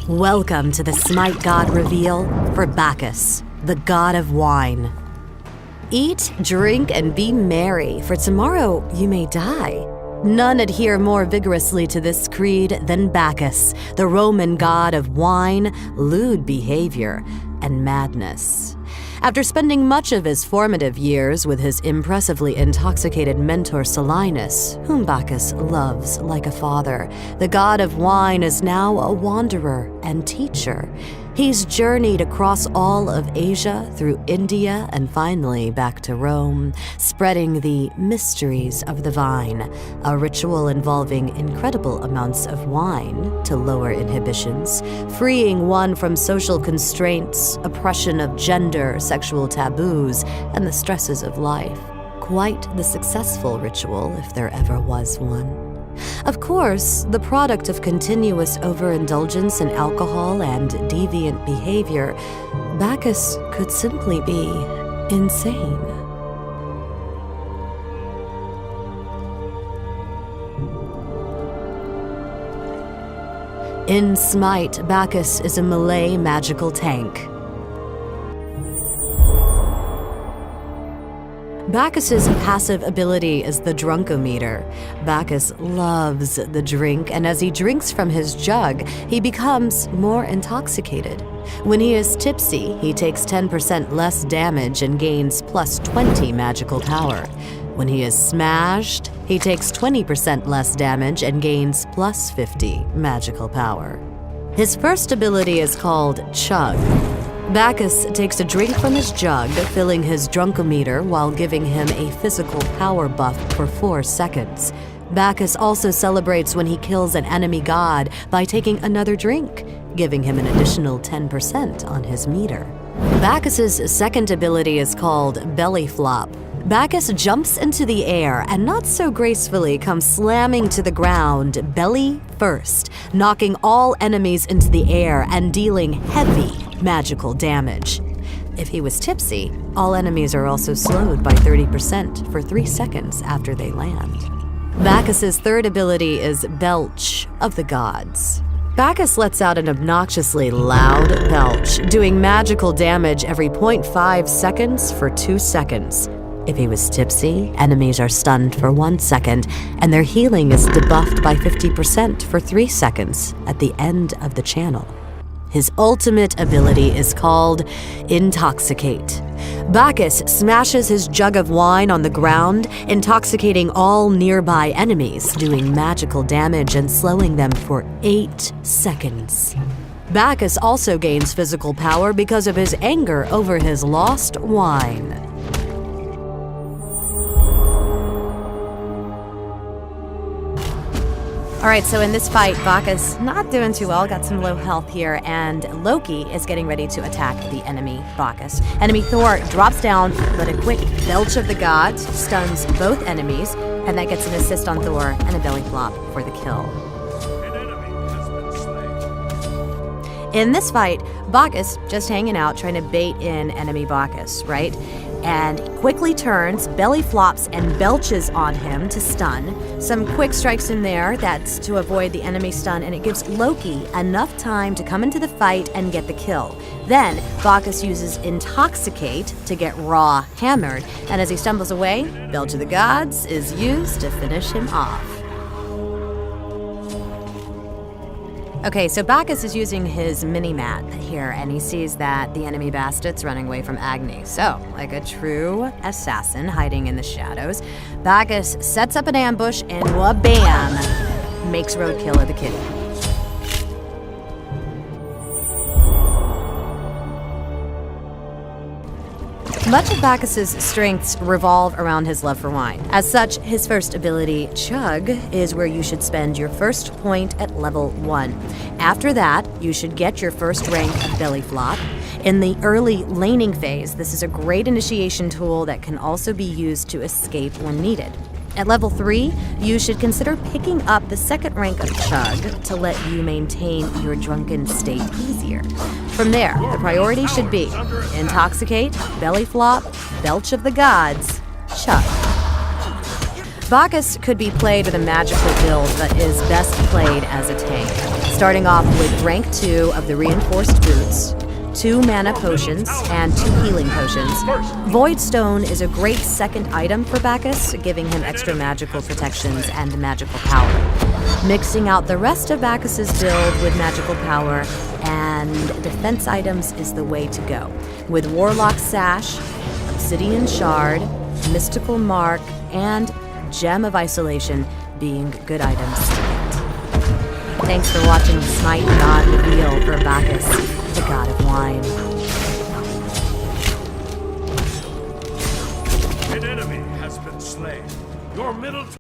Welcome to the SMITE God reveal for Bacchus, the god of wine. Eat, drink, and be merry, for tomorrow you may die. None adhere more vigorously to this creed than Bacchus, the Roman god of wine, lewd behavior, and madness. After spending much of his formative years with his impressively intoxicated mentor Silenus, whom Bacchus loves like a father, the god of wine is now a wanderer and teacher. He's journeyed across all of Asia, through India, and finally back to Rome, spreading the mysteries of the vine, a ritual involving incredible amounts of wine to lower inhibitions, freeing one from social constraints, oppression of gender, sexual taboos, and the stresses of life. Quite the successful ritual, if there ever was one. Of course, the product of continuous overindulgence in alcohol and deviant behavior, Bacchus could simply be insane. In SMITE, Bacchus is a Malay magical tank. Bacchus's passive ability is the drunkometer. Bacchus loves the drink, and as he drinks from his jug, he becomes more intoxicated. When he is tipsy, he takes 10% less damage and gains plus 20 magical power. When he is smashed, he takes 20% less damage and gains plus 50 magical power. His first ability is called Chug. Bacchus takes a drink from his jug, filling his drunkometer while giving him a physical power buff for 4 seconds. Bacchus also celebrates when he kills an enemy god by taking another drink, giving him an additional 10% on his meter. Bacchus's second ability is called belly flop. Bacchus jumps into the air and not so gracefully comes slamming to the ground belly first, knocking all enemies into the air and dealing heavy magical damage. If he was tipsy, all enemies are also slowed by 30% for 3 seconds after they land. Bacchus's third ability is Belch of the Gods. Bacchus lets out an obnoxiously loud belch, doing magical damage every 0.5 seconds for 2 seconds. If he was tipsy, enemies are stunned for 1 second, and their healing is debuffed by 50% for 3 seconds at the end of the channel. His ultimate ability is called Intoxicate. Bacchus smashes his jug of wine on the ground, intoxicating all nearby enemies, doing magical damage and slowing them for 8 seconds. Bacchus also gains physical power because of his anger over his lost wine. Alright, so in this fight, Bacchus not doing too well, got some low health here, and Loki is getting ready to attack the enemy Bacchus. Enemy Thor drops down, but a quick belch of the gods stuns both enemies, and that gets an assist on Thor and a belly flop for the kill. In this fight, Bacchus just hanging out, trying to bait in enemy Bacchus, right? And quickly turns, belly flops, and belches on him to stun. Some quick strikes in there, that's to avoid the enemy stun, and it gives Loki enough time to come into the fight and get the kill. Then, Bacchus uses Intoxicate to get Raw hammered, and as he stumbles away, Belch of the Gods is used to finish him off. Okay, so Bacchus is using his mini-mat here, and he sees that the enemy Bastard's running away from Agni. So, like a true assassin hiding in the shadows, Bacchus sets up an ambush and wha-bam! Makes roadkill of the kitty. Much of Bacchus's strengths revolve around his love for wine. As such, his first ability, Chug, is where you should spend your first point at level 1. After that, you should get your first rank of belly flop. In the early laning phase, this is a great initiation tool that can also be used to escape when needed. At level 3, you should consider picking up the second rank of Chug to let you maintain your drunken state easier. From there, the priority should be Intoxicate, Belly Flop, Belch of the Gods, Chug. Bacchus could be played with a magical build, but is best played as a tank. Starting off with rank 2 of the reinforced boots, 2 mana potions, and 2 healing potions. Void Stone is a great second item for Bacchus, giving him extra magical protections and magical power. Mixing out the rest of Bacchus's build with magical power and defense items is the way to go, with Warlock Sash, Obsidian Shard, Mystical Mark, and Gem of Isolation being good items to get. Thanks for watching the SMITE God reveal for Bacchus, the god of wine. An enemy has been slain. Your middle